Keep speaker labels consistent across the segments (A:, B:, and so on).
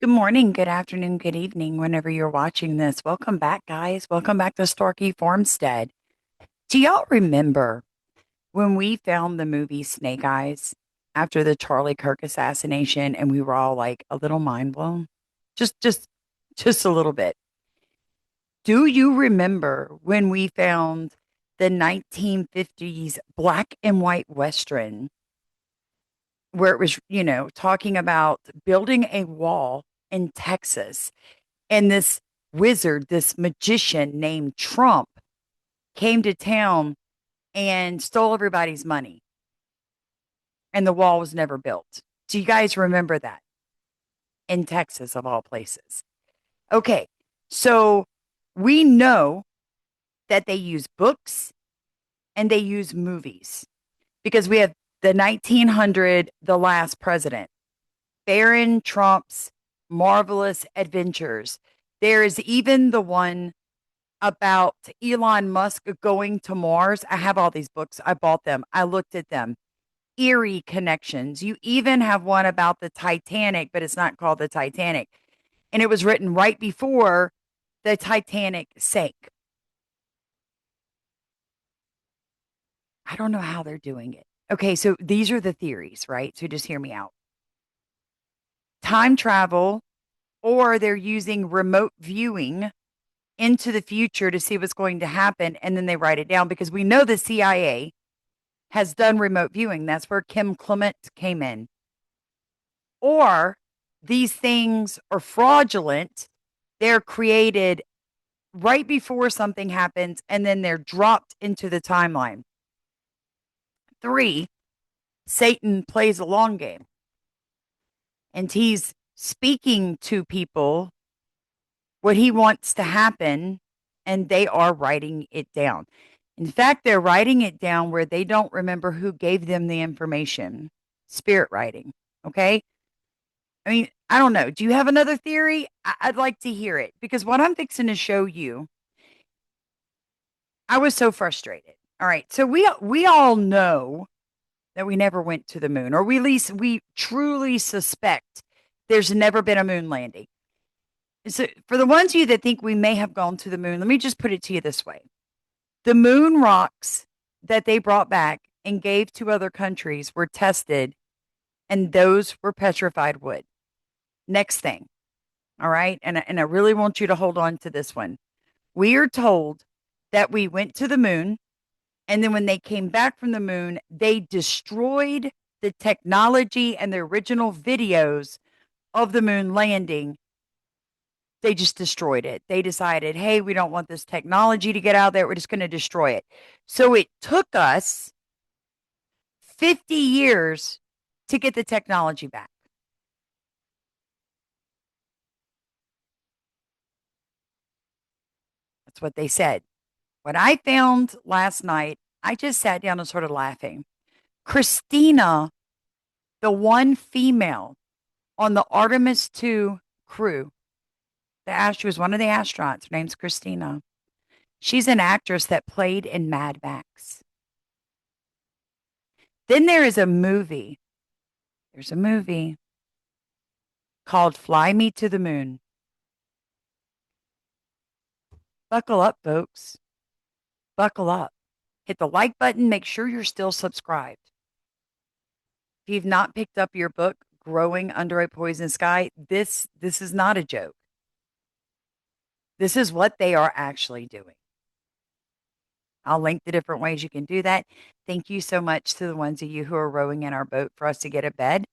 A: Good morning, good afternoon, good evening, whenever you're watching this. Welcome back, guys. Welcome back to Starkey Farmstead. Do y'all remember when we found the movie Snake Eyes after the Charlie Kirk assassination and we were all like a little mind blown? Just just just a little bit. Do you remember when we found the 1950s black and white western where it was, talking about building a wall in Texas? And this wizard, this magician named Trump, came to town and stole everybody's money, and the wall was never built. Do you guys remember that in Texas, of all places? Okay, so we know that they use books and they use movies because we have the 1900, The Last President, Baron Trump's Marvelous Adventures. There is even the one about Elon Musk going to Mars. I have all these books. I bought them. I looked at them. Eerie connections. You even have one about the Titanic, but it's not called the Titanic. And it was written right before the Titanic sank. I don't know how they're doing it. Okay, so these are the theories, right? So just hear me out. Time travel, or they're using remote viewing into the future to see what's going to happen. And then they write it down because we know the CIA has done remote viewing. That's where Kim Clement came in. Or these things are fraudulent. They're created right before something happens and then they're dropped into the timeline. Three, Satan plays a long game and he's speaking to people what he wants to happen and they are writing it down. In fact, they're writing it down where they don't remember who gave them the information. Spirit writing. Okay. I mean, I don't know. Do you have another theory? Would like to hear it because what I'm fixing to show you, I was so frustrated. All right. So we all know that we never went to the moon, or we at least we truly suspect there's never been a moon landing. So for the ones of you that think we may have gone to the moon, let me just put it to you this way. The moon rocks that they brought back and gave to other countries were tested, and those were petrified wood. Next thing. All right. And I really want you to hold on to this one. We are told that we went to the moon. And then when they came back from the moon, they destroyed the technology and the original videos of the moon landing. They just destroyed it. They decided, hey, we don't want this technology to get out there. We're just going to destroy it. So it took us 50 years to get the technology back. That's what they said. What I found last night, I just sat down and started laughing. Christina, the one female on the Artemis 2 crew, she was one of the astronauts. Her name's Christina. She's an actress that played in Mad Max. Then there is a movie. There's a movie called Fly Me to the Moon. Buckle up, folks. Buckle up. Hit the like button. Make sure you're still subscribed. If you've not picked up your book, Growing Under a Poison Sky, this is not a joke. This is what they are actually doing. I'll link the different ways you can do that. Thank you so much to the ones of you who are rowing in our boat for us to get a bed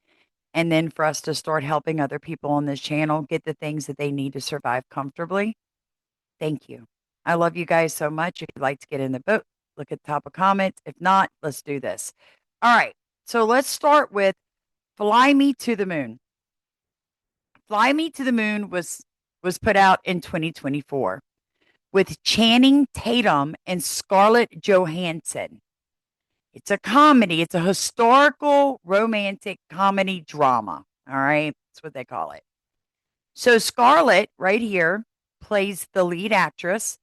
A: and then for us to start helping other people on this channel get the things that they need to survive comfortably. Thank you. I love you guys so much. If you'd like to get in the boat, look at the top of comments. If not, let's do this. All right. So let's start with Fly Me to the Moon. Fly Me to the Moon was put out in 2024 with Channing Tatum and Scarlett Johansson. It's a comedy. It's a historical romantic comedy drama. All right. That's what they call it. So Scarlett right here plays the lead actress.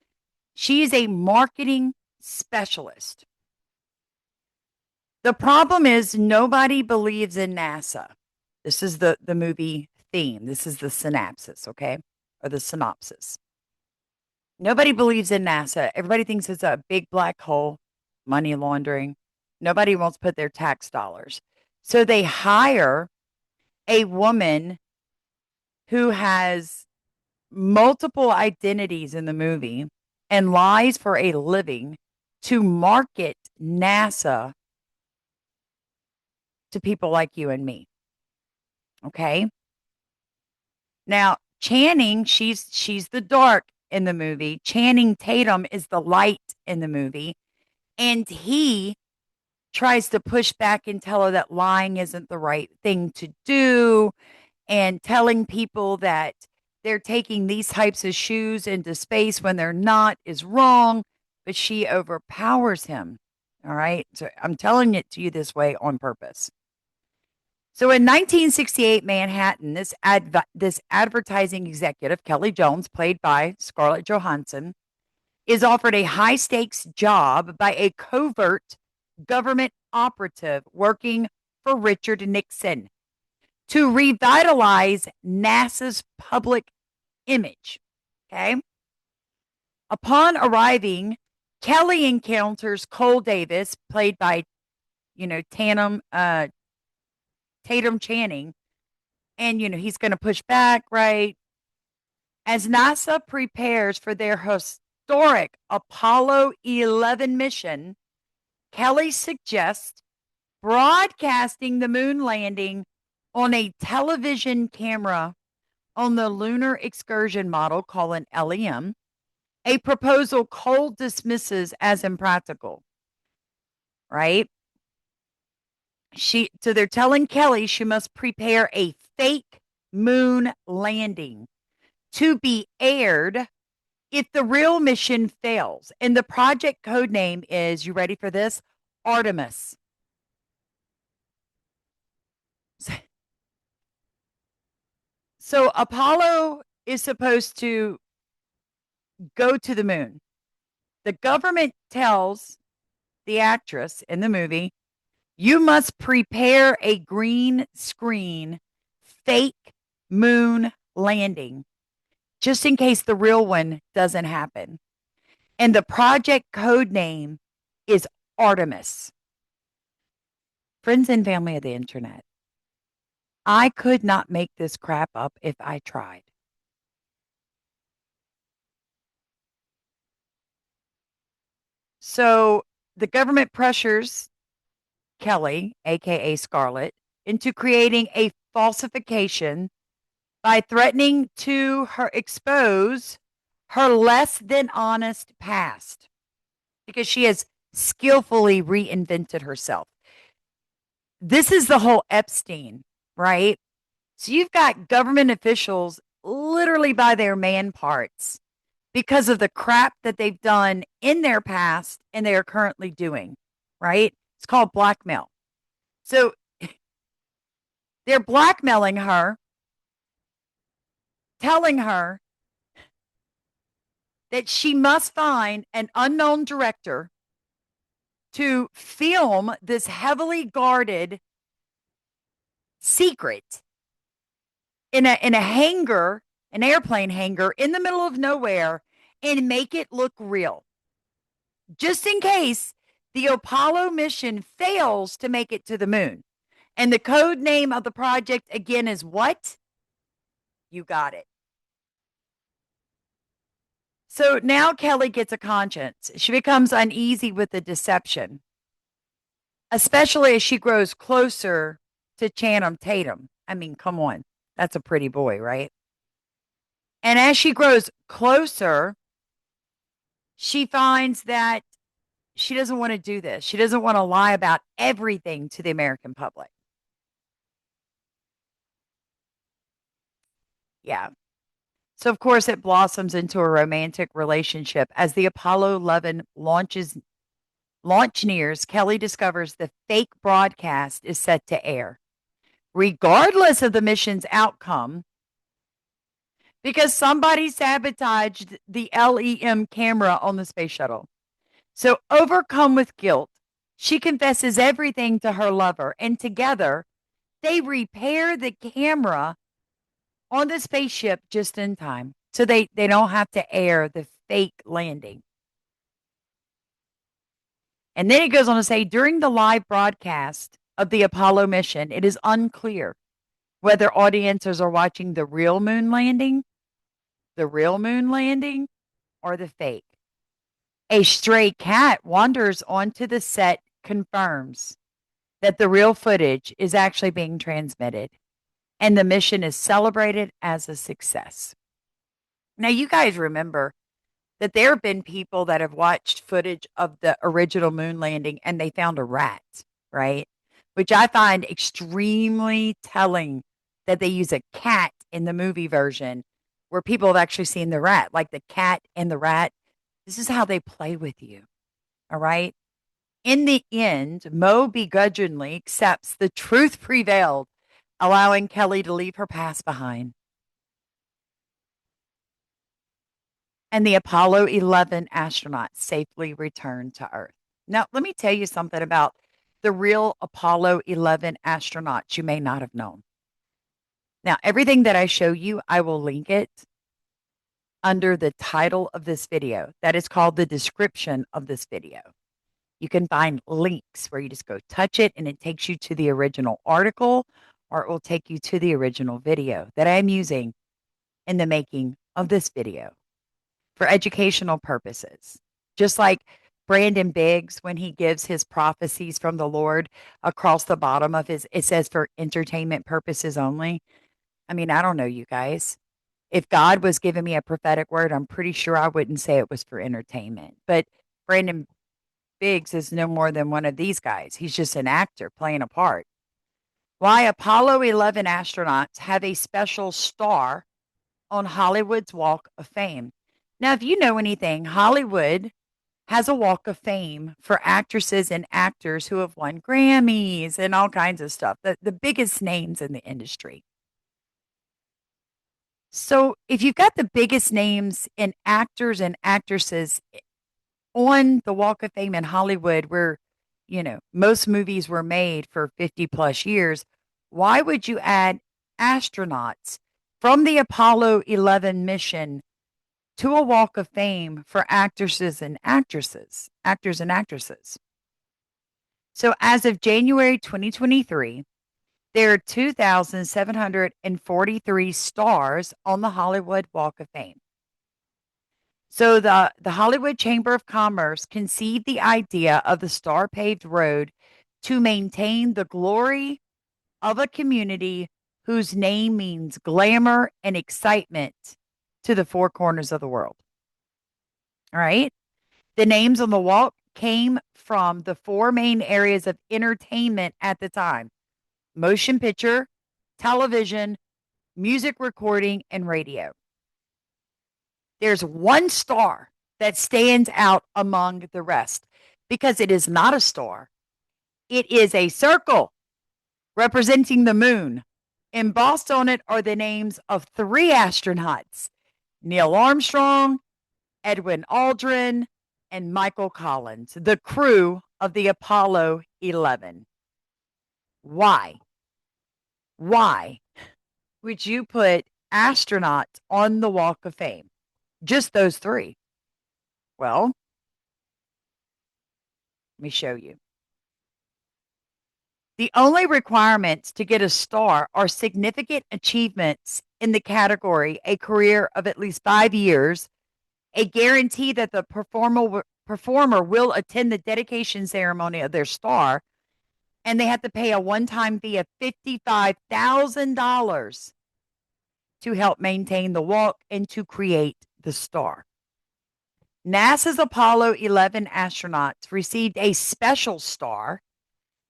A: She is a marketing specialist. The problem is nobody believes in NASA. This is the movie theme. This is the synopsis, okay? Or the synopsis. Nobody believes in NASA. Everybody thinks it's a big black hole, money laundering. Nobody wants to put their tax dollars. So they hire a woman who has multiple identities in the movie and lies for a living to market NASA to people like you and me. Okay. Now, Channing, she's the dark in the movie. Channing Tatum is the light in the movie. And he tries to push back and tell her that lying isn't the right thing to do and telling people that they're taking these types of shoes into space when they're not is wrong, but she overpowers him. All right. So I'm telling it to you this way on purpose. So in 1968 Manhattan, this advertising executive, Kelly Jones, played by Scarlett Johansson, is offered a high stakes job by a covert government operative working for Richard Nixon to revitalize NASA's public image. Okay. Upon arriving, Kelly encounters Cole Davis, played by, Tatum Channing. And, he's going to push back, right? As NASA prepares for their historic Apollo 11 mission, Kelly suggests broadcasting the moon landing on a television camera on the Lunar Excursion Model, called an LEM, a proposal Cole dismisses as impractical, right? So they're telling Kelly she must prepare a fake moon landing to be aired if the real mission fails. And the project code name is, you ready for this? Artemis. So Apollo is supposed to go to the moon. The government tells the actress in the movie, you must prepare a green screen fake moon landing just in case the real one doesn't happen. And the project code name is Artemis. Friends and family of the internet, I could not make this crap up if I tried. So the government pressures Kelly, aka Scarlett, into creating a falsification by threatening to her expose her less than honest past because she has skillfully reinvented herself. This is the whole Epstein, right? So you've got government officials literally by their man parts because of the crap that they've done in their past and they are currently doing, right? It's called blackmail. So they're blackmailing her, telling her that she must find an unknown director to film this heavily guarded secret in a hangar, an airplane hangar in the middle of nowhere, and make it look real. Just in case the Apollo mission fails to make it to the moon. And the code name of the project again is what? You got it. So now Kelly gets a conscience. She becomes uneasy with the deception, especially as she grows closer to Channing Tatum. I mean, come on. That's a pretty boy, right? And as she grows closer, she finds that she doesn't want to do this. She doesn't want to lie about everything to the American public. Yeah. So, of course, it blossoms into a romantic relationship. As the Apollo 11 launch nears, Kelly discovers the fake broadcast is set to air, regardless of the mission's outcome, because somebody sabotaged the LEM camera on the space shuttle. So, overcome with guilt, she confesses everything to her lover, and together they repair the camera on the spaceship just in time. So they don't have to air the fake landing. And then it goes on to say during the live broadcast of the Apollo mission, it is unclear whether audiences are watching the real moon landing, or the fake. A stray cat wanders onto the set, confirms that the real footage is actually being transmitted, and the mission is celebrated as a success. Now, you guys remember that there have been people that have watched footage of the original moon landing and they found a rat, right? Which I find extremely telling that they use a cat in the movie version where people have actually seen the rat, like the cat and the rat. This is how they play with you. All right. In the end, Mo begrudgingly accepts the truth prevailed, allowing Kelly to leave her past behind. And the Apollo 11 astronauts safely returned to Earth. Now, let me tell you something about the real Apollo 11 astronauts you may not have known. Now, everything that I show you, I will link it under the title of this video. That is called the description of this video. You can find links where you just go touch it and it takes you to the original article, or it will take you to the original video that I'm using in the making of this video for educational purposes. Just like Brandon Biggs, when he gives his prophecies from the Lord across the bottom of his, it says for entertainment purposes only. I mean, I don't know, you guys. If God was giving me a prophetic word, I'm pretty sure I wouldn't say it was for entertainment. But Brandon Biggs is no more than one of these guys. He's just an actor playing a part. Why Apollo 11 astronauts have a special star on Hollywood's Walk of Fame. Now, if you know anything, Hollywood has a Walk of Fame for actresses and actors who have won Grammys and all kinds of stuff, the biggest names in the industry. So, if you've got the biggest names in actors and actresses on the Walk of Fame in Hollywood, where, most movies were made for 50 plus years, why would you add astronauts from the Apollo 11 mission to a Walk of Fame for actors and actresses? So as of January 2023, there are 2,743 stars on the Hollywood Walk of Fame. So the Hollywood Chamber of Commerce conceived the idea of the star paved road to maintain the glory of a community whose name means glamour and excitement to the four corners of the world. All right. The names on the walk came from the four main areas of entertainment at the time: motion picture, television, music recording, and radio. There's one star that stands out among the rest because it is not a star. It is a circle representing the moon. Embossed on it are the names of three astronauts: Neil Armstrong, Edwin Aldrin, and Michael Collins, the crew of the Apollo 11. Why? Why would you put astronauts on the Walk of Fame? Just those three. Well, let me show you. The only requirements to get a star are significant achievements in the category, a career of at least 5 years, a guarantee that the performer will attend the dedication ceremony of their star, and they have to pay a one-time fee of $55,000 to help maintain the walk and to create the star. NASA's Apollo 11 astronauts received a special star,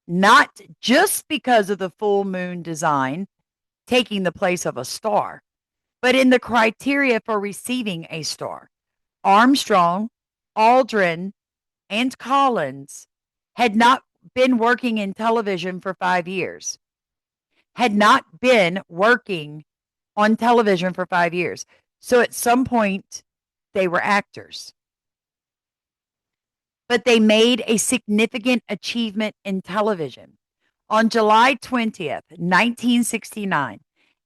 A: not just because of the full moon design taking the place of a star, but in the criteria for receiving a star. Armstrong, Aldrin, and Collins had not been working in television for 5 years, had not been working on television for 5 years. So at some point, they were actors. But they made a significant achievement in television. On July 20th, 1969,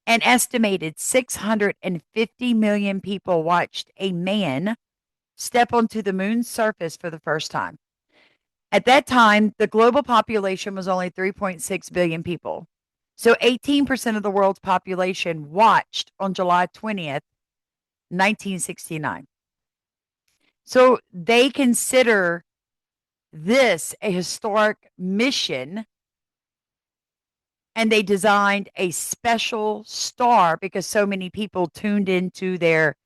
A: An estimated 650 million people watched a man step onto the moon's surface for the first time. At that time, the global population was only 3.6 billion people. So 18% of the world's population watched on July 20th, 1969. So they consider this a historic mission, and they designed a special star because so many people tuned into their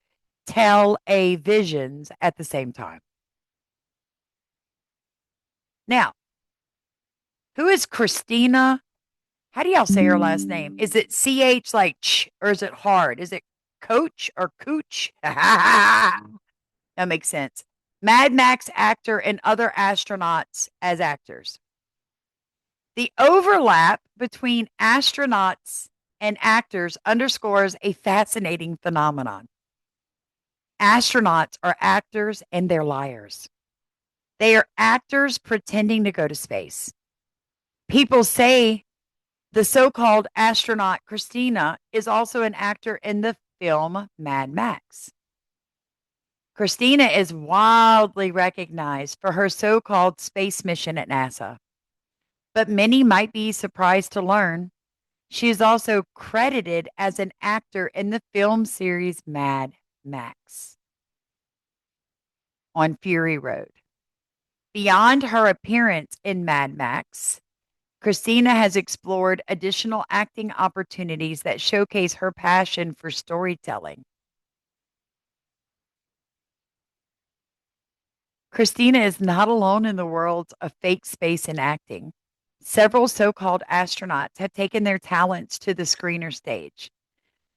A: televisions at the same time. Now, who is Christina? How do y'all say her last name? Is it CH like ch, or is it hard? Is it coach or cooch? That makes sense. Mad Max actor and other astronauts as actors. The overlap between astronauts and actors underscores a fascinating phenomenon. Astronauts are actors and they're liars. They are actors pretending to go to space. People say the so called astronaut Christina is also an actor in the film Mad Max. Christina is wildly recognized for her so called space mission at NASA, but many might be surprised to learn she is also credited as an actor in the film series Mad Max on Fury Road. Beyond her appearance in Mad Max, Christina has explored additional acting opportunities that showcase her passion for storytelling. Christina is not alone in the world of fake space and acting. Several so called astronauts have taken their talents to the screener stage.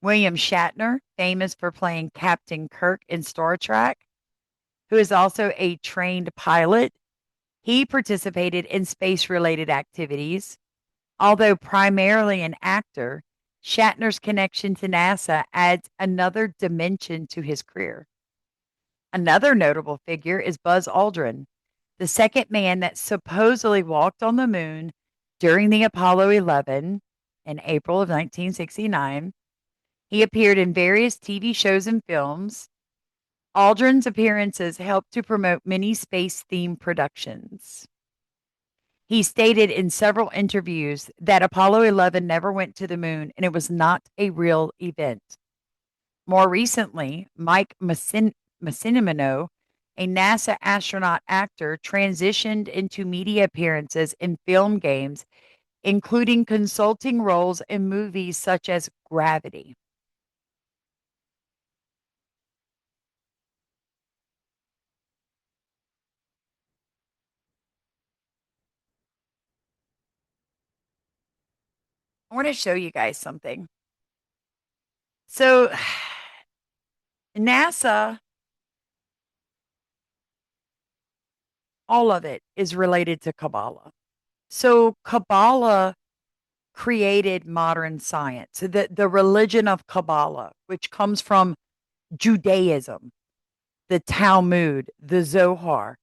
A: William Shatner, famous for playing Captain Kirk in Star Trek, who is also a trained pilot, he participated in space related activities. Although primarily an actor, Shatner's connection to NASA adds another dimension to his career. Another notable figure is Buzz Aldrin, the second man that supposedly walked on the moon during the Apollo 11 in April of 1969. He appeared in various TV shows and films. Aldrin's appearances helped to promote many space themed productions. He stated in several interviews that Apollo 11 never went to the moon and it was not a real event. More recently, Mike Massimino, a NASA astronaut actor, transitioned into media appearances in film games, including consulting roles in movies such as Gravity. I want to show you guys something. So, NASA, all of it is related to Kabbalah. So, Kabbalah created modern science. So the religion of Kabbalah, which comes from Judaism, the Talmud, the Zohar,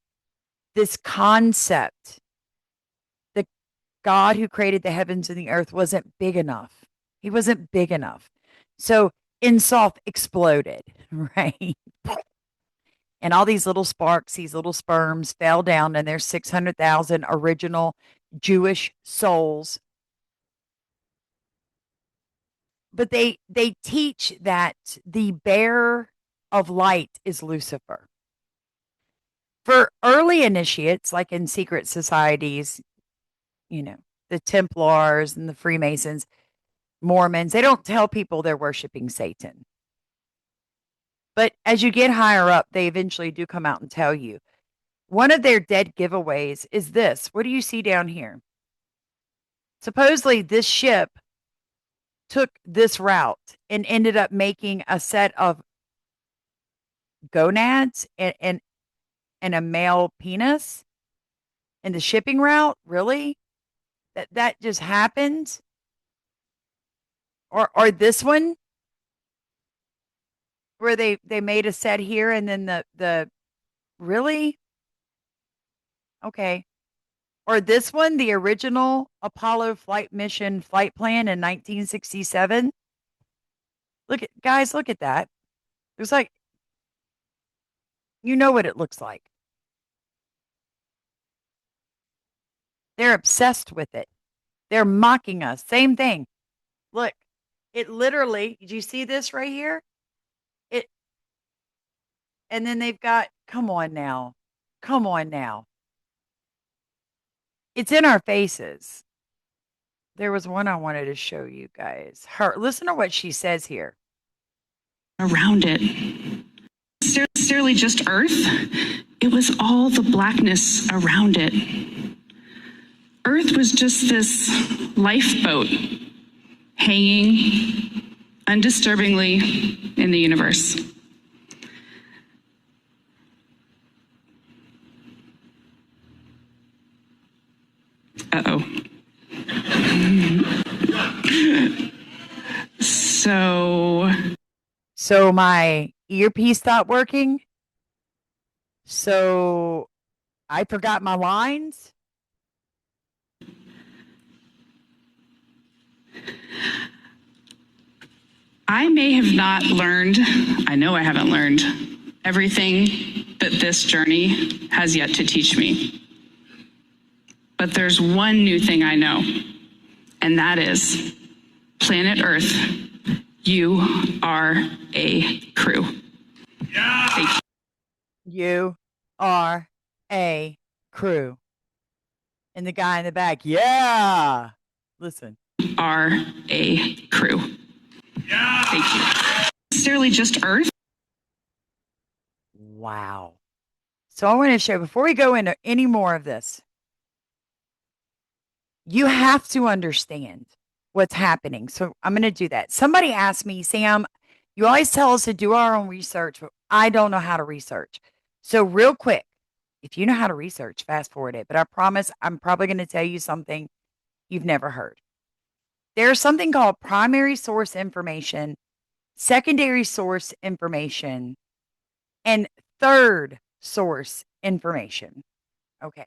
A: this concept, the God who created the heavens and the earth wasn't big enough. He wasn't big enough. So Insof exploded, right? And all these little sparks, these little sperms fell down, and there's 600,000 original Jewish souls. But they teach that the bearer of light is Lucifer. For early initiates, like in secret societies, you know, the Templars and the Freemasons, Mormons, they don't tell people they're worshiping Satan. But as you get higher up, they eventually do come out and tell you. One of their dead giveaways is this. What do you see down here? Supposedly, this ship took this route and ended up making a set of gonads and a male penis in the shipping route. Really? That just happened? Or this one where they made a set here and then the really? Okay. Or this one, the original Apollo flight mission flight plan in 1967. Look at guys, look at that. It's like you know what it looks like. They're obsessed with it. They're mocking us. Same thing. Look, it literally, do you see this right here? It and then they've got come on now. Come on now. It's in our faces. There was one I wanted to show you guys. Her listen to what she says here.
B: Around it. Necessarily just Earth. It was all the blackness around it. Earth was just this lifeboat hanging undisturbingly in the universe. Uh-oh.
A: So my earpiece stopped working. So I forgot my lines.
B: I may have not learned, I know I haven't learned everything that this journey has yet to teach me. But there's one new thing I know, and that is planet Earth, you are a crew. Yeah. Thank you.
A: You are a crew. And the guy in the back, yeah. Listen.
B: Are a crew. Yeah. Thank you. Necessarily just Earth.
A: Wow. So I want to show, before we go into any more of this, you have to understand what's happening. So I'm going to do that. Somebody asked me, Sam, you always tell us to do our own research, but I don't know how to research. So real quick, if you know how to research, fast forward it. But I promise I'm probably going to tell you something you've never heard. There's something called primary source information, secondary source information, and third source information. Okay.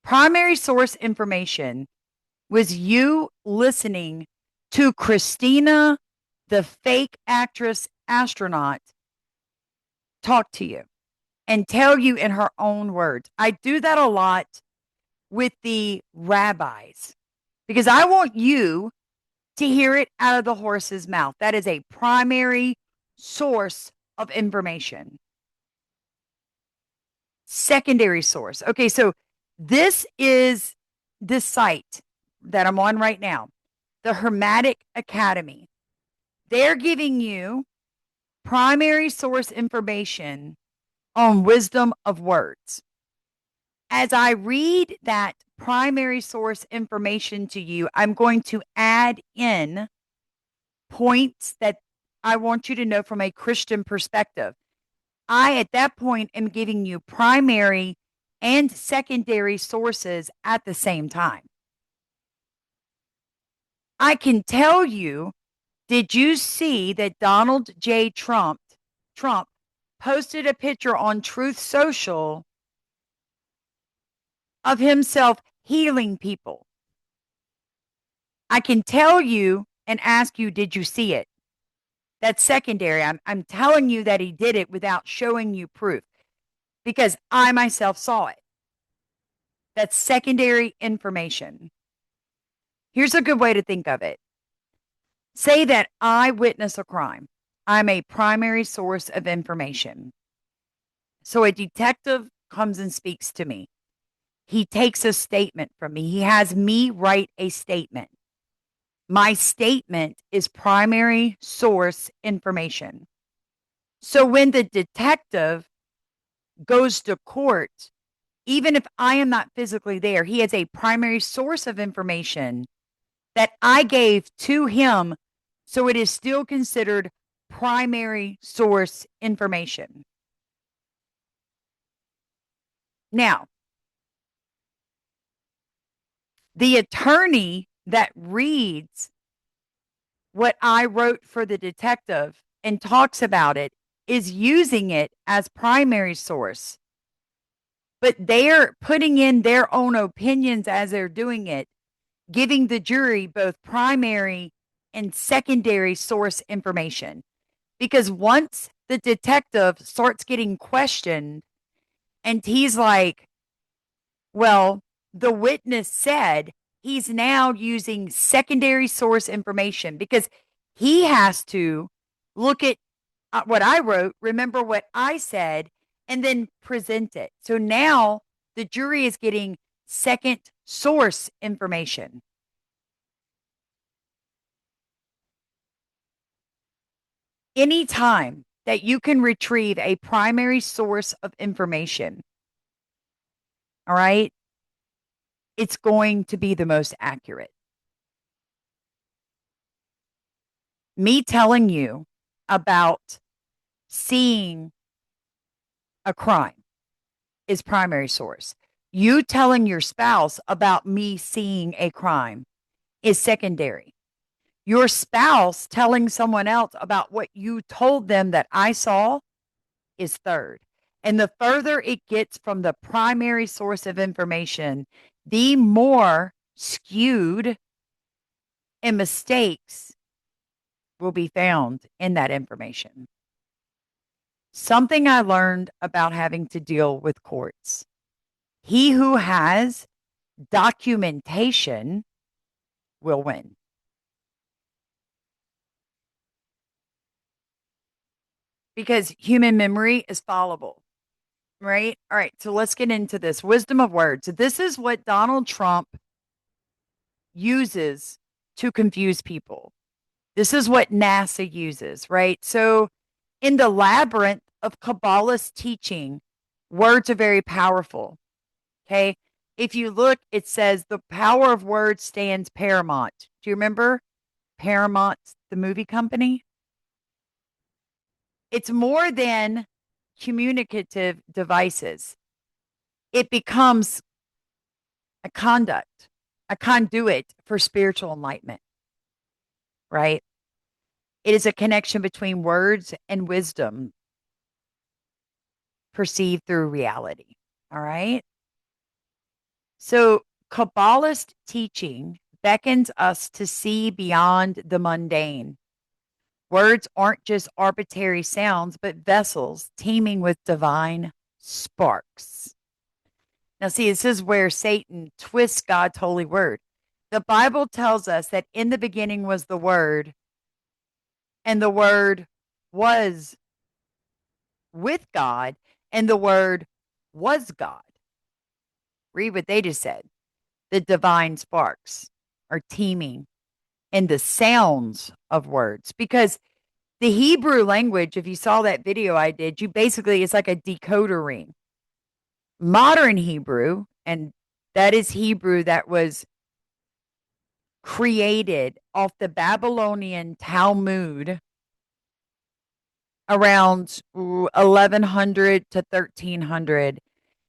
A: Primary source information was you listening to Christina, the fake actress astronaut, talk to you and tell you in her own words. I do that a lot with the rabbis because I want you to hear it out of the horse's mouth. That is a primary source of information. Secondary source. Okay, so this is the site that I'm on right now, the Hermetic Academy. They're giving you primary source information on wisdom of words. As I read that primary source information to you, I'm going to add in points that I want you to know from a Christian perspective. I, at that point, am giving you primary and secondary sources at the same time. I can tell you, did you see that Donald J. Trump posted a picture on Truth Social of himself healing people? I can tell you and ask you, did you see it? That's secondary. I'm telling you that he did it without showing you proof because I myself saw it. That's secondary information. Here's a good way to think of it. Say that I witness a crime. I'm a primary source of information. So a detective comes and speaks to me. He takes a statement from me. He has me write a statement. My statement is primary source information. So when the detective goes to court, even if I am not physically there, he has a primary source of information that I gave to him. So it is still considered primary source information. Now, the attorney that reads what I wrote for the detective and talks about it is using it as primary source. But they're putting in their own opinions as they're doing it, giving the jury both primary and secondary source information. Because once the detective starts getting questioned and he's like, well, the witness said, he's now using secondary source information because he has to look at what I wrote, remember what I said, and then present it. So now the jury is getting second source information. Anytime that you can retrieve a primary source of information, all right, it's going to be the most accurate. Me telling you about seeing a crime is primary source. You telling your spouse about me seeing a crime is secondary. Your spouse telling someone else about what you told them that I saw is third. And the further it gets from the primary source of information, the more skewed and mistakes will be found in that information. Something I learned about having to deal with courts. He who has documentation will win. Because human memory is fallible, right? All right, so let's get into this wisdom of words. This is what Donald Trump uses to confuse people. This is what NASA uses, right? So, in the labyrinth of Cabala's teaching, words are very powerful. Okay. If you look, it says the power of words stands paramount. Do you remember Paramount, the movie company? It's more than communicative devices, it becomes a conduct, a conduit for spiritual enlightenment, right? It is a connection between words and wisdom perceived through reality. All right. So, Kabbalist teaching beckons us to see beyond the mundane. Words aren't just arbitrary sounds, but vessels teeming with divine sparks. Now, see, this is where Satan twists God's holy word. The Bible tells us that in the beginning was the Word, and the Word was with God, and the Word was God. Read what they just said. The divine sparks are teeming in the sounds of words because the Hebrew language, if you saw that video I did, you basically, it's like a decoder ring. Modern Hebrew, and that is Hebrew that was created off the Babylonian Talmud around 1100 to 1300.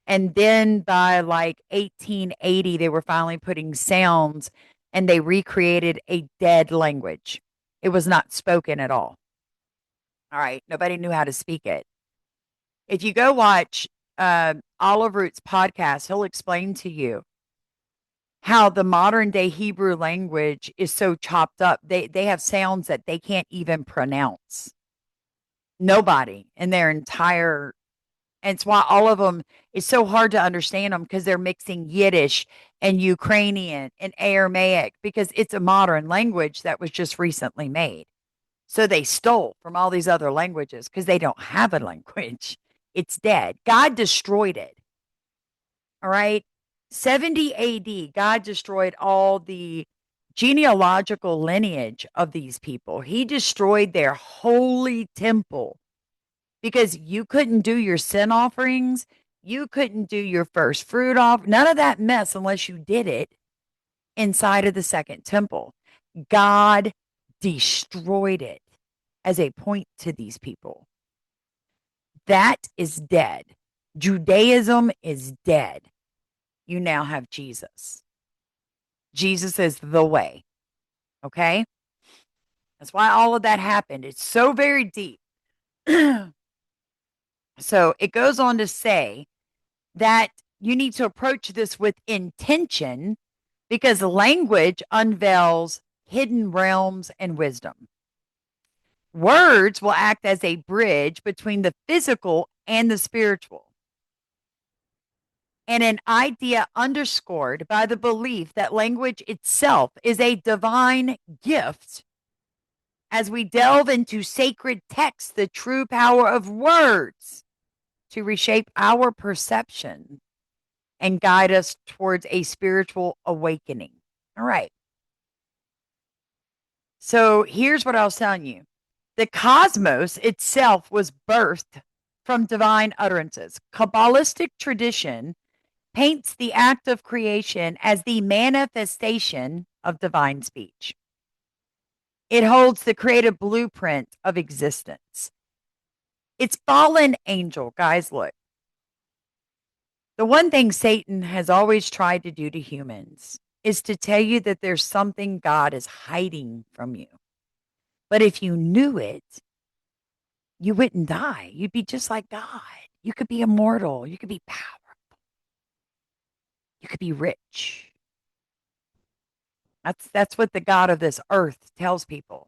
A: And then by like 1880, they were finally putting sounds and they recreated a dead language. It was not spoken at all. All right. Nobody knew how to speak it. If you go watch Olive Root's podcast, he'll explain to you how the modern day Hebrew language is so chopped up. They have sounds that they can't even pronounce. Nobody in their entire, and it's why all of them, it's so hard to understand them because they're mixing Yiddish and Ukrainian and Aramaic because it's a modern language that was just recently made. So they stole from all these other languages because they don't have a language. It's dead. God destroyed it. All right. 70 AD, God destroyed all the genealogical lineage of these people. He destroyed their holy temple because you couldn't do your sin offerings. You couldn't do your first fruit off. None of that mess unless you did it inside of the second temple. God destroyed it as a point to these people. That is dead. Judaism is dead. You now have Jesus. Jesus is the way. Okay. That's why all of that happened. It's so very deep. So it goes on to say that you need to approach this with intention because language unveils hidden realms, and wisdom. Words will act as a bridge between the physical and the spiritual, and an idea underscored by the belief that language itself is a divine gift. As we delve into sacred texts, the true power of words to reshape our perception and guide us towards a spiritual awakening. All right. So here's what I was telling you: the cosmos itself was birthed from divine utterances. Kabbalistic tradition paints the act of creation as the manifestation of divine speech. It holds the creative blueprint of existence. It's fallen angel, guys. Look, the one thing Satan has always tried to do to humans is to tell you that there's something God is hiding from you. But if you knew it, you wouldn't die. You'd be just like God. You could be immortal. You could be powerful. You could be rich. That's what the God of this earth tells people.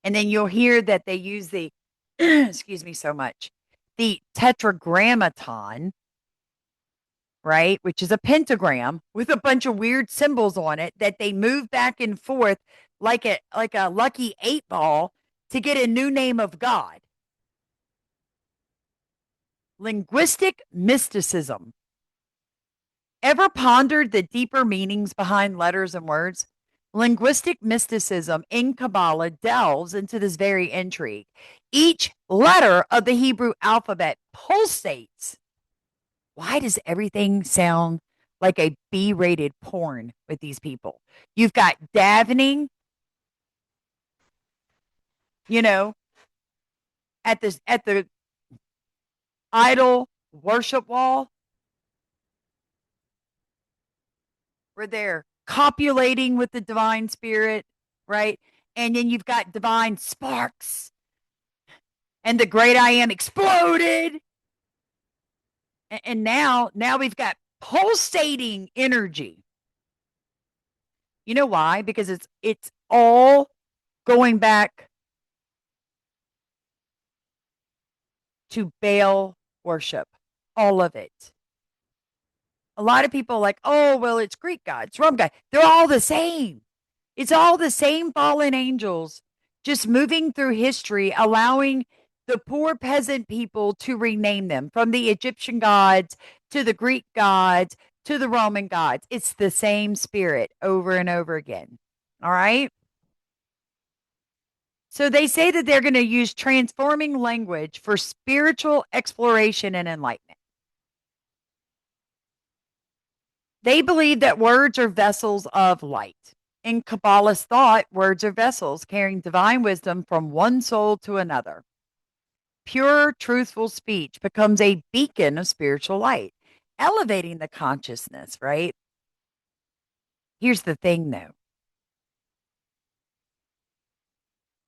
A: And then you'll hear that they use the excuse me so much, the tetragrammaton, right? Which is a pentagram with a bunch of weird symbols on it that they move back and forth like a lucky 8 ball to get a new name of God. Linguistic mysticism. Ever pondered the deeper meanings behind letters and words? Linguistic mysticism in Cabala delves into this very intrigue. Each letter of the Hebrew alphabet pulsates. Why does everything sound like a B-rated porn with these people? You've got davening, you know, at the idol worship wall where they're copulating with the divine spirit, right? And then you've got divine sparks, and the great I am exploded. And now we've got pulsating energy. You know why? Because it's all going back to Baal worship, all of it. A lot of people are like, oh, well, it's Greek God, it's Rome God. They're all the same. It's all the same fallen angels just moving through history, allowing the poor peasant people to rename them from the Egyptian gods to the Greek gods to the Roman gods. It's the same spirit over and over again. All right. So they say that they're going to use transforming language for spiritual exploration and enlightenment. They believe that words are vessels of light. In Kabbalist thought, words are vessels carrying divine wisdom from one soul to another. Pure, truthful speech becomes a beacon of spiritual light, elevating the consciousness, right? Here's the thing, though: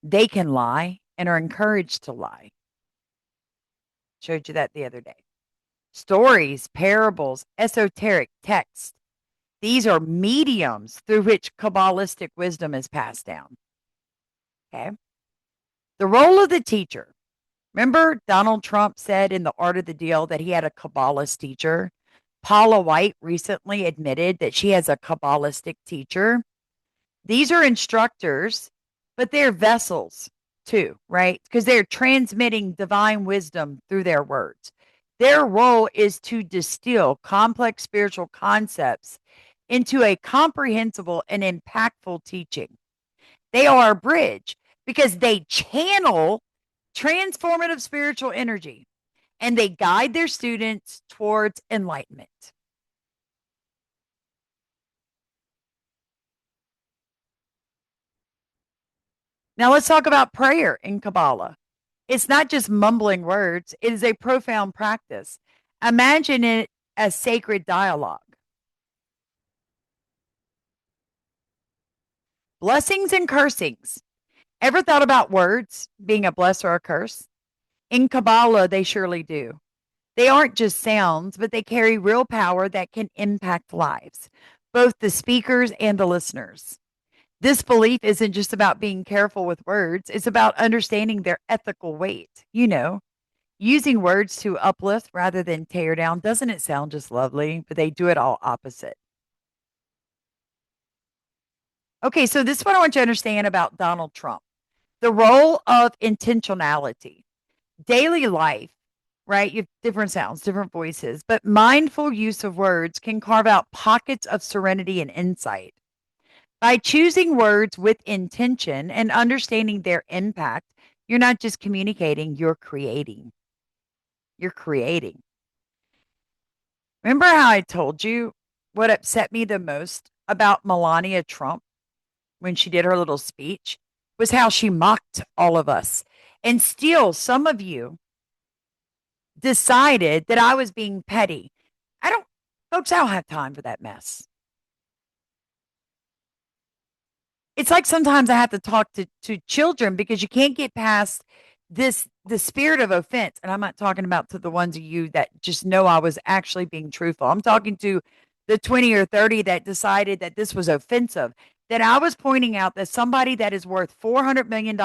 A: they can lie and are encouraged to lie. Showed you that the other day. Stories, parables, esoteric texts. These are mediums through which Kabbalistic wisdom is passed down. Okay. The role of the teacher. Remember, Donald Trump said in The Art of the Deal that he had a Kabbalist teacher. Paula White recently admitted that she has a Kabbalistic teacher. These are instructors, but they're vessels too, right? Because they're transmitting divine wisdom through their words. Their role is to distill complex spiritual concepts into a comprehensible and impactful teaching. They are a bridge because they channel transformative spiritual energy and they guide their students towards enlightenment. Now let's talk about prayer in Kabbalah. It's not just mumbling words, it is a profound practice. Imagine it as sacred dialogue. Blessings and cursings. Ever thought about words being a bless or a curse? In Kabbalah, they surely do. They aren't just sounds, but they carry real power that can impact lives, both the speakers and the listeners. This belief isn't just about being careful with words, it's about understanding their ethical weight. Using words to uplift rather than tear down. Doesn't it sound just lovely? But they do it all opposite. Okay, so this is what I want you to understand about Donald Trump, the role of intentionality, daily life, right? You have different sounds, different voices, but mindful use of words can carve out pockets of serenity and insight. By choosing words with intention and understanding their impact, you're not just communicating, you're creating. You're creating. Remember how I told you what upset me the most about Melania Trump when she did her little speech was how she mocked all of us. And still, some of you decided that I was being petty. I don't, folks, I don't have time for that mess. It's like sometimes I have to talk to children because you can't get past the spirit of offense. And I'm not talking about to the ones of you that just know I was actually being truthful. I'm talking to the 20 or 30 that decided that this was offensive, that I was pointing out that somebody that is worth $400 million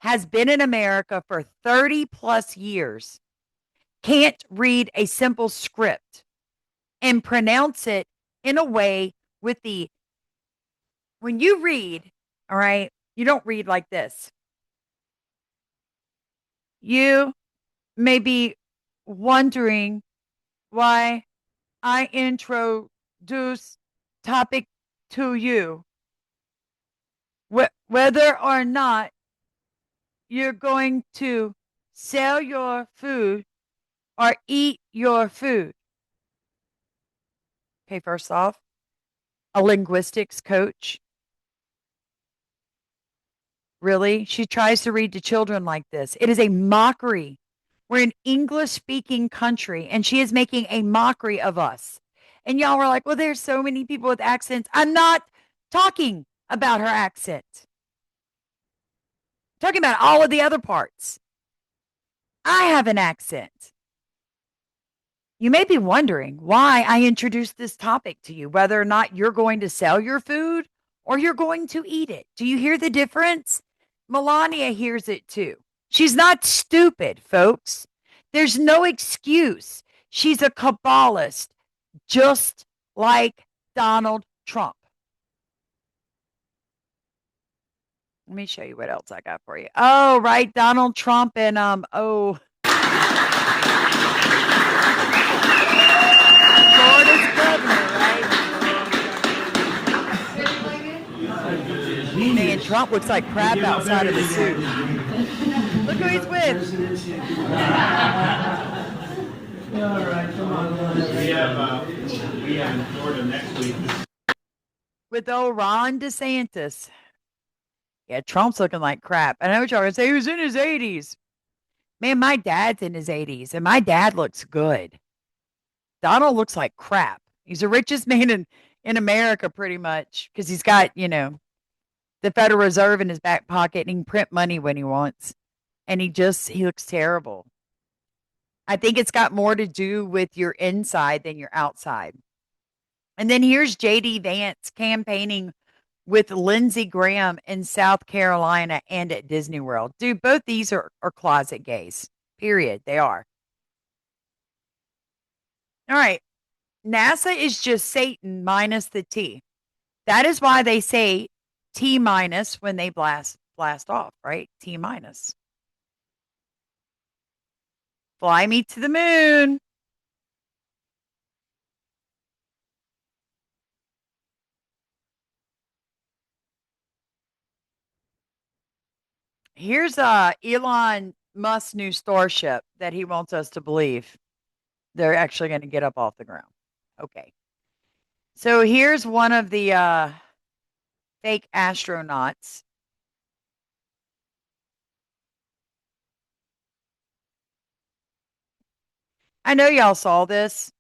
A: has been in America for 30 plus years, can't read a simple script and pronounce it in a way with the when you read, all right, you don't read like this. You may be wondering why I introduce topic to you, whether or not you're going to sell your food or eat your food. Okay, first off, a linguistics coach. Really? She tries to read to children like this. It is a mockery. We're an English speaking country, and she is making a mockery of us. And y'all were like, well, there's so many people with accents. I'm not talking about her accent, I'm talking about all of the other parts. I have an accent. You may be wondering why I introduced this topic to you, whether or not you're going to sell your food or you're going to eat it. Do you hear the difference? Melania hears it too. She's not stupid, folks. There's no excuse. She's a Cabalist, just like Donald Trump. Let me show you what else I got for you. Oh, right. Donald Trump and Florida's governor, right? Man, Trump looks like crap outside of the suit. Look who he's with.
C: All right, come on. We have in Florida next week.
A: With old Ron DeSantis. Yeah, Trump's looking like crap. I know what y'all are going to say. He was in his 80s. Man, my dad's in his 80s, and my dad looks good. Donald looks like crap. He's the richest man in America, pretty much, because he's got, the Federal Reserve in his back pocket and he can print money when he wants. And he looks terrible. I think it's got more to do with your inside than your outside. And then here's JD Vance campaigning with Lindsey Graham in South Carolina and at Disney World. Dude, both these are closet gays. Period. They are. All right. NASA is just Satan minus the T. That is why they say T minus when they blast off, right? T minus. Fly me to the moon. Here's Elon Musk's new starship that he wants us to believe they're actually going to get up off the ground. Okay. So here's one of the fake astronauts. I know y'all saw this.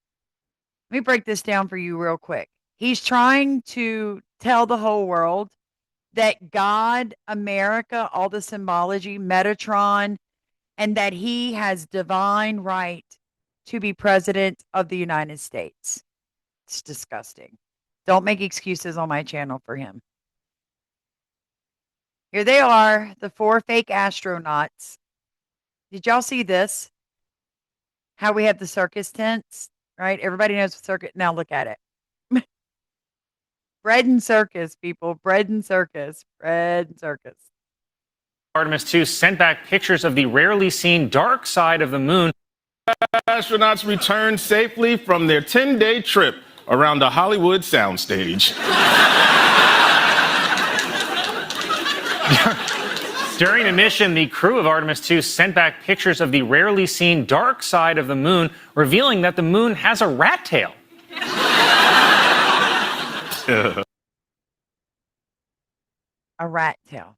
A: Let me break this down for you real quick. He's trying to tell the whole world that God, America, all the symbology, Metatron, and that he has divine right to be president of the United States. It's disgusting. Don't make excuses on my channel for him. Here they are, the 4 fake astronauts. Did y'all see this? How we have the circus tents, right? Everybody knows what circus. Now look at it. Bread and circus, people. Bread and circus. Bread and circus.
D: Artemis 2 sent back pictures of the rarely seen dark side of the moon.
E: Astronauts returned safely from their 10-day trip around the Hollywood soundstage.
D: During a mission, the crew of Artemis 2 sent back pictures of the rarely seen dark side of the moon, revealing that the moon has a rat tail.
A: A rat tail.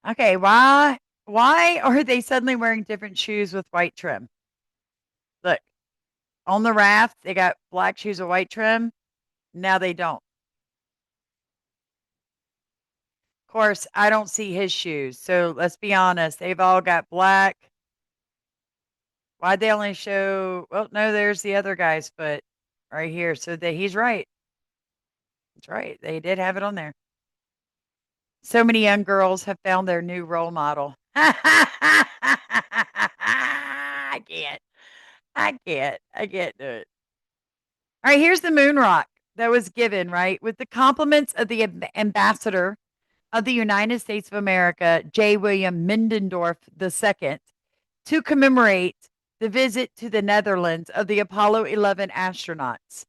A: Okay, why are they suddenly wearing different shoes with white trim? Look, on the raft, they got black shoes with white trim. Now they don't. Of course, I don't see his shoes. So let's be honest. They've all got black. Why'd they only show? Well, no, there's the other guy's foot right here. So he's right. That's right. They did have it on there. So many young girls have found their new role model. I can't. I can't do it. All right, here's the moon rock that was given, right? With the compliments of the ambassador of the United States of America, J. William Mindendorf II, to commemorate the visit to the Netherlands of the Apollo 11 astronauts.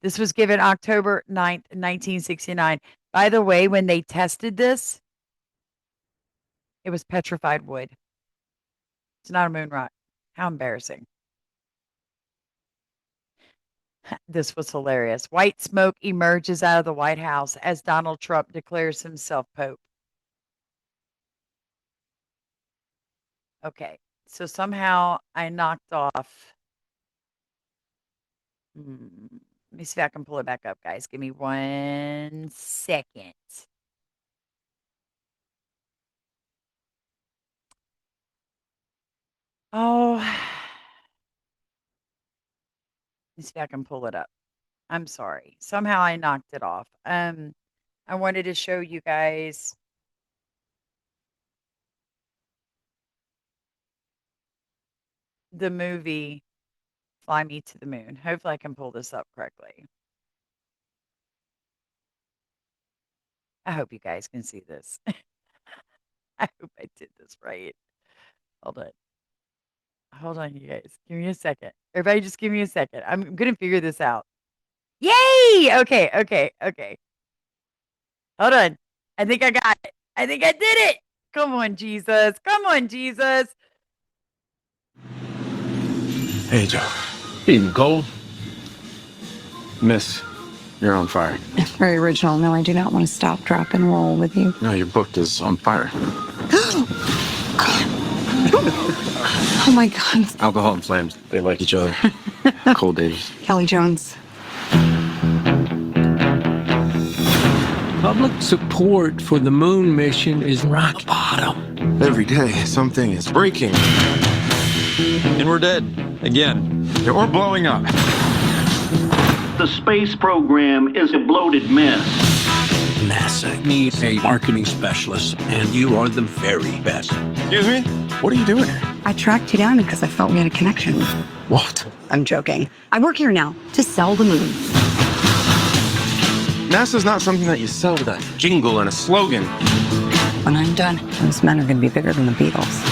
A: This was given October 9th, 1969. By the way, when they tested this, it was petrified wood. It's not a moon rock. How embarrassing. This was hilarious. White smoke emerges out of the White House as Donald Trump declares himself Pope. Okay, so somehow I knocked off. Let me see if I can pull it back up, guys. Give me 1 second. Oh, let me see if I can pull it up. I'm sorry. Somehow I knocked it off. I wanted to show you guys the movie Fly Me to the Moon. Hopefully I can pull this up correctly. I hope you guys can see this. I hope I did this right. Hold on. Hold on, you guys. Give me a second. Everybody just give me a second. I'm going to figure this out. Yay! Okay. Hold on. I think I got it. I think I did it. Come on, Jesus. Come on, Jesus.
F: Hey, Joe. Eating gold? Miss, you're on fire.
G: Very original. No, I do not want to stop, drop, and roll with you.
F: No, your book is on fire.
G: Oh my God.
F: Alcohol and flames. They like each other. Cold days.
G: Kelly Jones.
H: Public support for the moon mission is rock bottom.
F: Every day, something is breaking. And we're dead. Again. Or blowing up.
I: The space program is a bloated mess.
H: NASA needs a marketing specialist, and you are the very best.
F: Excuse me? What are you doing here?
G: I tracked you down because I felt we had a connection.
F: What?
G: I'm joking. I work here now to sell the moon.
F: NASA's not something that you sell with a jingle and a slogan.
G: When I'm done, those men are going to be bigger than the Beatles.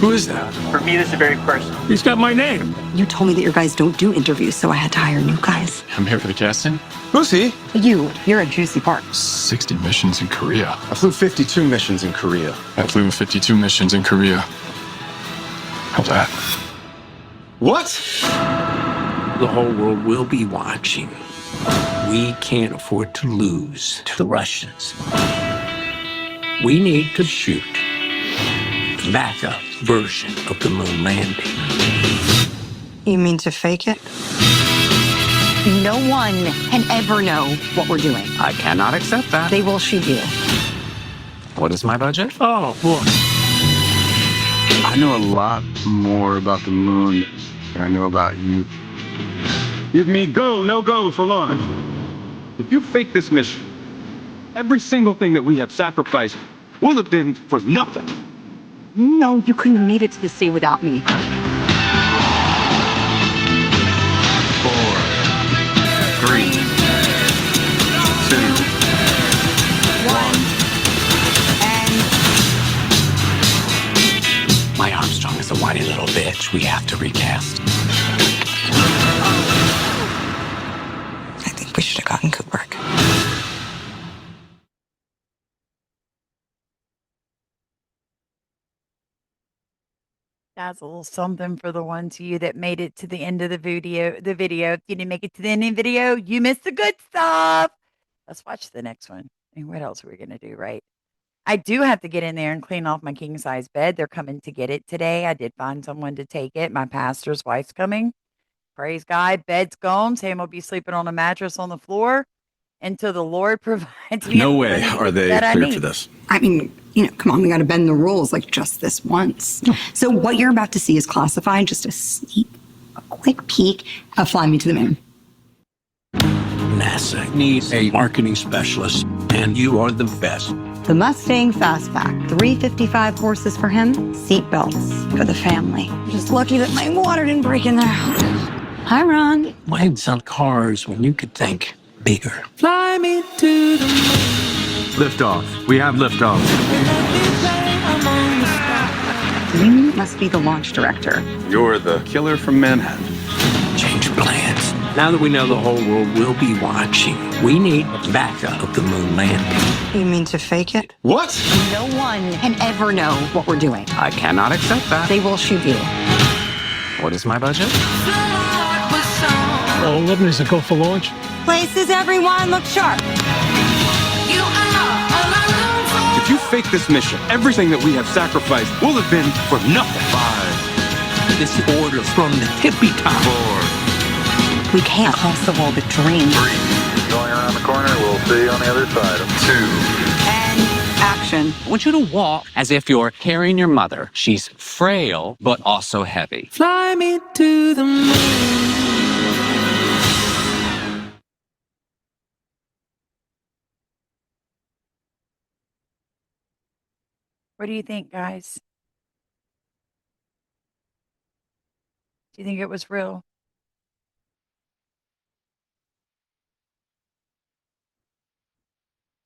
F: Who is that?
C: For me, this is very personal.
H: He's got my name.
G: You told me that your guys don't do interviews, so I had to hire new guys.
F: I'm here for the casting. Who's he?
G: You're a juicy part.
J: 60 missions in Korea.
F: I flew 52 missions in Korea.
J: I flew 52 missions in Korea. How's that?
F: What?
H: The whole world will be watching. We can't afford to lose to the Russians. We need to shoot the backup version of the moon landing.
G: You mean to fake it? No one can ever know what we're doing.
F: I cannot accept that.
G: They will shoot you.
F: What is my budget?
H: Oh, boy.
K: I know a lot more about the moon than I know about you. Give me go, no go for launch.
J: If you fake this mission, every single thing that we have sacrificed will have been for nothing.
G: No, you couldn't have made it to the sea without me.
K: 4, 3, 2,
H: My Armstrong is a whiny little bitch we have to recast.
G: I think we should have gotten Kubrick.
A: That's a little something for the ones of you that made it to the end of the video. If you didn't make it to the end of the video, you missed the good stuff. Let's watch the next one. And what else are we gonna do, right? I do have to get in there and clean off my king size bed. They're coming to get it today. I did find someone to take it. My pastor's wife's coming. Praise God. Bed's gone. Sam will be sleeping on a mattress on the floor until the Lord provides me.
F: No way are they cleared for this.
G: I mean, come on, we got to bend the rules like just this once. So what you're about to see is classified, just a quick peek of Fly Me to the Moon.
H: NASA needs a marketing specialist, and you are the best.
G: The Mustang Fastback, 355 horses for him, seat belts for the family. Just lucky that my water didn't break in there. Hi, Ron.
H: Why sell cars when you could think bigger?
F: Fly me to the
K: liftoff. We have liftoff.
G: You must be the launch director.
K: You're the killer from Manhattan.
H: Change plans. Now that we know the whole world will be watching, we need a backup of the moon landing.
G: You mean to fake it?
K: What?
G: No one can ever know what we're doing.
K: I cannot accept that.
G: They will shoot you.
K: What is my budget?
J: All 11 is a go for launch.
G: Places, everyone, look sharp.
J: If you fake this mission, everything that we have sacrificed will have been for nothing.
K: 5,
H: This order from the tippy top.
K: 4,
G: We can't cross the wall with dreams.
K: 3. Going around the corner. We'll see you on the other side. 2.
G: And action.
H: I want you to walk as if you're carrying your mother. She's frail, but also heavy.
F: Fly me to the moon.
A: What do you think, guys? Do you think it was real?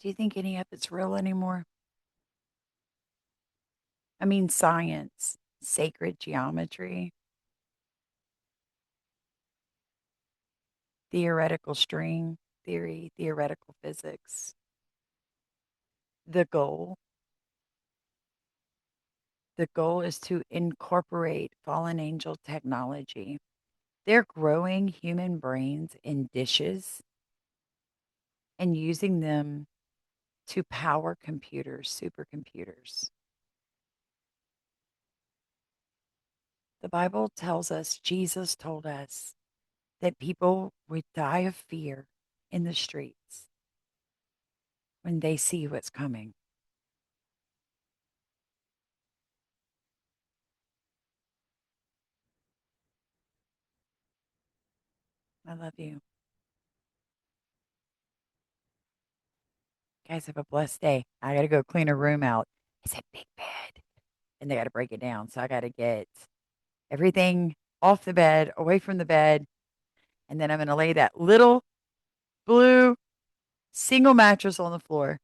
A: Do you think any of it's real anymore? I mean, science, sacred geometry, theoretical string theory, theoretical physics. The goal is to incorporate fallen angel technology. They're growing human brains in dishes and using them to power computers, supercomputers. The Bible tells us, Jesus told us, that people would die of fear in the streets when they see what's coming. I love you. Guys, have a blessed day. I got to go clean a room out. It's a big bed, and they got to break it down. So I got to get everything off the bed, away from the bed, and then I'm going to lay that little blue single mattress on the floor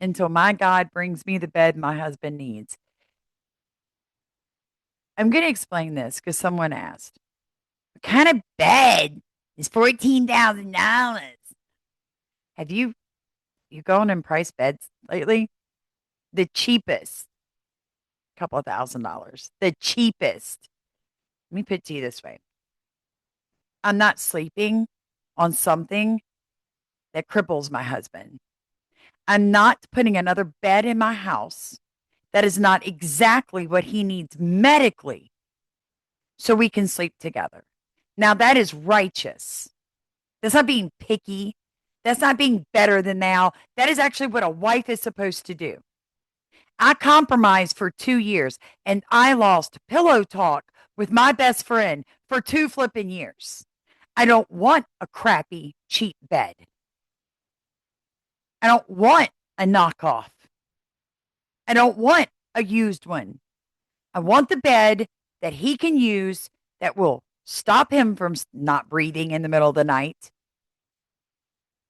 A: until my God brings me the bed my husband needs. I'm going to explain this because someone asked, what kind of bed is $14,000? Have you gone and priced beds lately? The cheapest, couple of $1,000s, the cheapest. Let me put it to you this way. I'm not sleeping on something that cripples my husband. I'm not putting another bed in my house that is not exactly what he needs medically so we can sleep together. Now, that is righteous. That's not being picky. That's not being better than thou. That is actually what a wife is supposed to do. I compromised for 2 years and I lost pillow talk with my best friend for 2 flipping years. I don't want a crappy, cheap bed. I don't want a knockoff. I don't want a used one. I want the bed that he can use that will stop him from not breathing in the middle of the night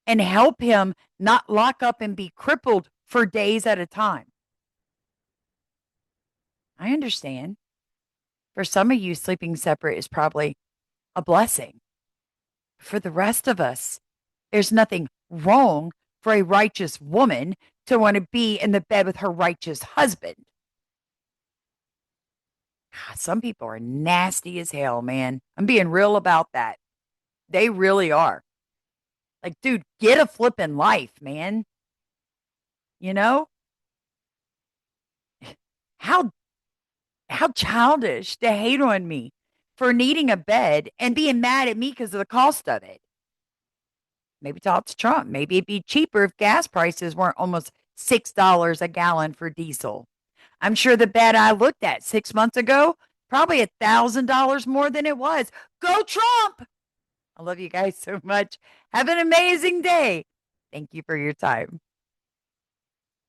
A: and help him not lock up and be crippled for days at a time. I understand. For some of you, sleeping separate is probably a blessing. For the rest of us, there's nothing wrong for a righteous woman to want to be in the bed with her righteous husband. God, some people are nasty as hell, man. I'm being real about that. They really are. Like, dude, get a flippin' life, man. You know? How childish to hate on me for needing a bed and being mad at me because of the cost of it. Maybe talk to Trump. Maybe it'd be cheaper if gas prices weren't almost $6 a gallon for diesel. I'm sure the bed I looked at 6 months ago, probably $1,000 more than it was. Go Trump! I love you guys so much. Have an amazing day. Thank you for your time.